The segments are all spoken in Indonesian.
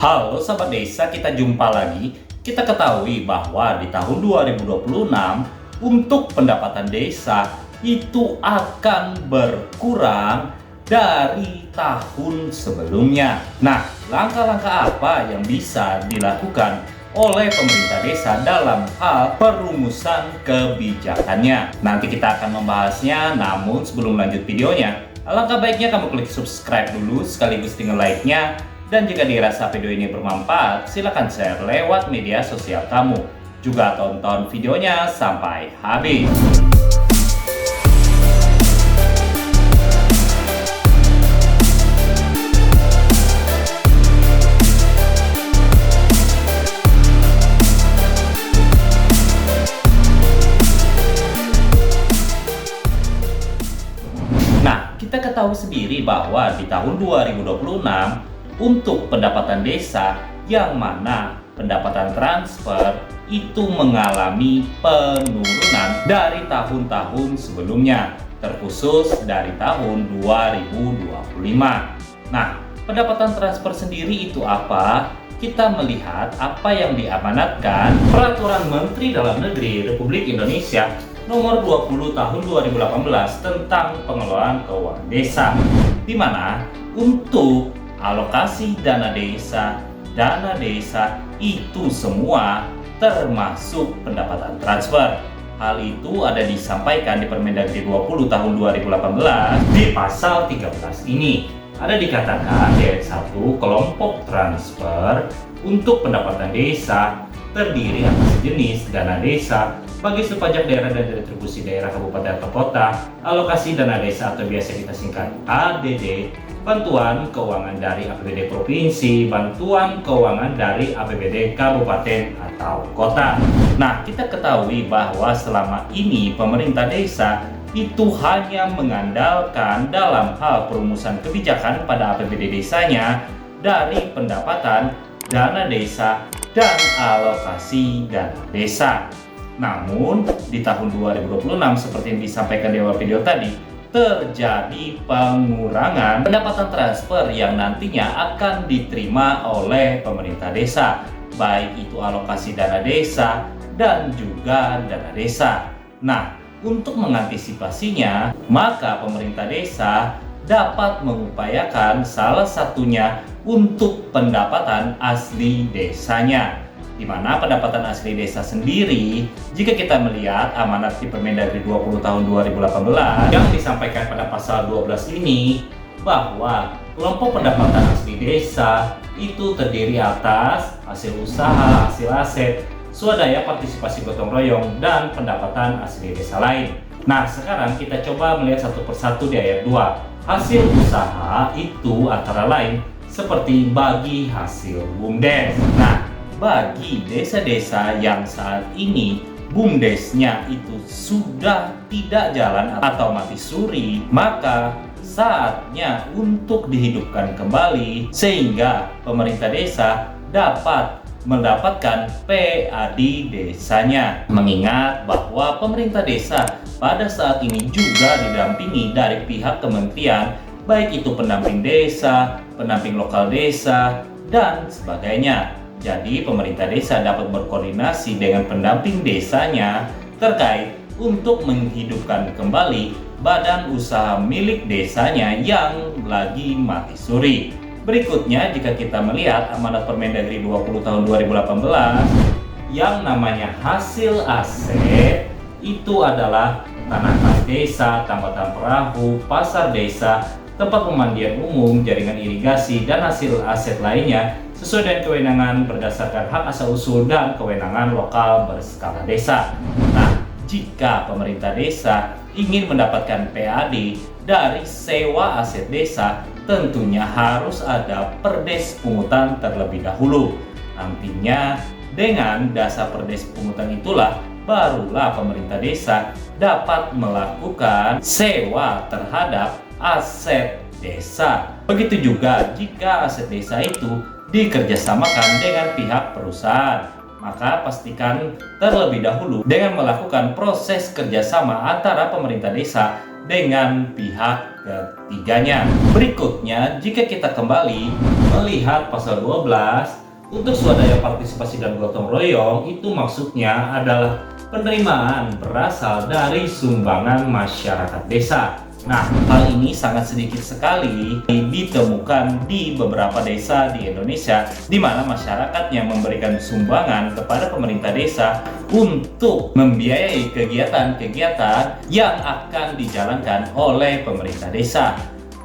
Halo sahabat desa, kita jumpa lagi. Kita ketahui bahwa di tahun 2026 untuk pendapatan desa itu akan berkurang dari tahun sebelumnya. Nah, langkah-langkah apa yang bisa dilakukan oleh pemerintah desa dalam hal perumusan kebijakannya? Nanti kita akan membahasnya, namun sebelum lanjut videonya, alangkah baiknya kamu klik subscribe dulu sekaligus dengan like-nya. Dan jika dirasa video ini bermanfaat, silakan share lewat media sosial kamu. Juga tonton videonya sampai habis. Nah, kita ketahui sendiri bahwa di tahun 2026 untuk pendapatan desa yang mana pendapatan transfer itu mengalami penurunan dari tahun-tahun sebelumnya, terkhusus dari tahun 2025. Nah, pendapatan transfer sendiri itu apa? Kita melihat apa yang diamanatkan Peraturan Menteri Dalam Negeri Republik Indonesia Nomor 20 Tahun 2018 tentang pengelolaan keuangan desa, di mana untuk alokasi dana desa itu semua termasuk pendapatan transfer. Hal itu ada disampaikan di Permendagri 20 tahun 2018 di pasal 13 ini. Ada dikatakan di ayat 1, kelompok transfer untuk pendapatan desa terdiri atas jenis dana desa, bagi pajak daerah dan retribusi daerah kabupaten atau kota, alokasi dana desa atau biasa kita singkat ADD, bantuan keuangan dari APBD provinsi, bantuan keuangan dari APBD kabupaten atau kota. Nah, kita ketahui bahwa selama ini pemerintah desa itu hanya mengandalkan dalam hal perumusan kebijakan pada APBD desanya dari pendapatan dana desa dan alokasi dana desa. Namun, di tahun 2026 seperti yang disampaikan di awal video tadi, terjadi pengurangan pendapatan transfer yang nantinya akan diterima oleh pemerintah desa, baik itu alokasi dana desa dan juga dana desa. Nah, untuk mengantisipasinya, maka pemerintah desa dapat mengupayakan salah satunya untuk pendapatan asli desanya, di mana pendapatan asli desa sendiri, jika kita melihat amanat di Permendagri 20 tahun 2018 yang disampaikan pada pasal 12 ini, bahwa kelompok pendapatan asli desa itu terdiri atas hasil usaha, hasil aset, swadaya partisipasi gotong royong, dan pendapatan asli desa lain. Nah, sekarang kita coba melihat satu persatu di ayat 2. Hasil usaha itu antara lain seperti bagi hasil BUMDes. Nah, bagi desa-desa yang saat ini BUMDesnya itu sudah tidak jalan atau mati suri, maka saatnya untuk dihidupkan kembali sehingga pemerintah desa dapat mendapatkan PAD desanya. Mengingat bahwa pemerintah desa pada saat ini juga didampingi dari pihak kementerian, baik itu pendamping desa, pendamping lokal desa, dan sebagainya. Jadi pemerintah desa dapat berkoordinasi dengan pendamping desanya terkait untuk menghidupkan kembali badan usaha milik desanya yang lagi mati suri. Berikutnya, jika kita melihat amanat Permendagri 20 tahun 2018 yang namanya hasil aset, itu adalah tanah kas desa, tambatan perahu, pasar desa, tempat pemandian umum, jaringan irigasi, dan hasil aset lainnya sesuai dengan kewenangan berdasarkan hak asal usul dan kewenangan lokal berskala desa. Nah, jika pemerintah desa ingin mendapatkan PAD dari sewa aset desa, tentunya harus ada perdes pungutan terlebih dahulu. Nantinya dengan dasar perdes pungutan itulah barulah pemerintah desa dapat melakukan sewa terhadap aset desa. Begitu juga jika aset desa itu dikerjasamakan dengan pihak perusahaan, maka pastikan terlebih dahulu dengan melakukan proses kerjasama antara pemerintah desa dengan pihak ketiganya. Berikutnya, jika kita kembali melihat pasal 12 untuk swadaya partisipasi dan gotong royong, itu maksudnya adalah penerimaan berasal dari sumbangan masyarakat desa. Nah, hal ini sangat sedikit sekali ditemukan di beberapa desa di Indonesia, di mana masyarakatnya memberikan sumbangan kepada pemerintah desa untuk membiayai kegiatan-kegiatan yang akan dijalankan oleh pemerintah desa.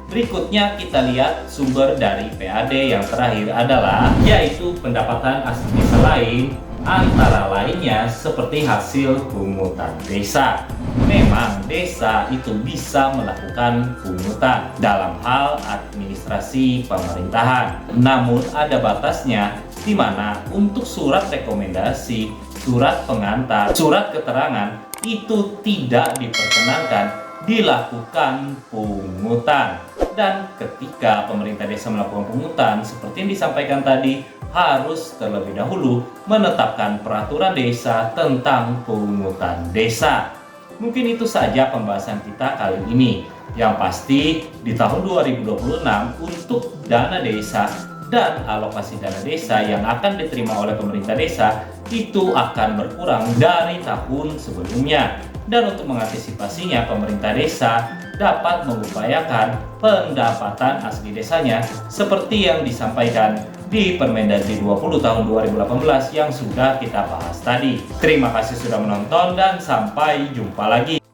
Berikutnya kita lihat sumber dari PAD yang terakhir adalah yaitu pendapatan asli desa lain, antara lainnya seperti hasil pungutan desa. Memang desa itu bisa melakukan pungutan dalam hal administrasi pemerintahan. Namun ada batasnya, di mana untuk surat rekomendasi, surat pengantar, surat keterangan itu tidak diperkenankan dilakukan pungutan. Dan ketika pemerintah desa melakukan pungutan, seperti yang disampaikan tadi, harus terlebih dahulu menetapkan peraturan desa tentang pungutan desa. Mungkin itu saja pembahasan kita kali ini. Yang pasti di tahun 2026 untuk dana desa dan alokasi dana desa yang akan diterima oleh pemerintah desa itu akan berkurang dari tahun sebelumnya. Dan untuk mengantisipasinya, pemerintah desa dapat mengupayakan pendapatan asli desanya seperti yang disampaikan di Permendagri 20 tahun 2018 yang sudah kita bahas tadi. Terima kasih sudah menonton dan sampai jumpa lagi.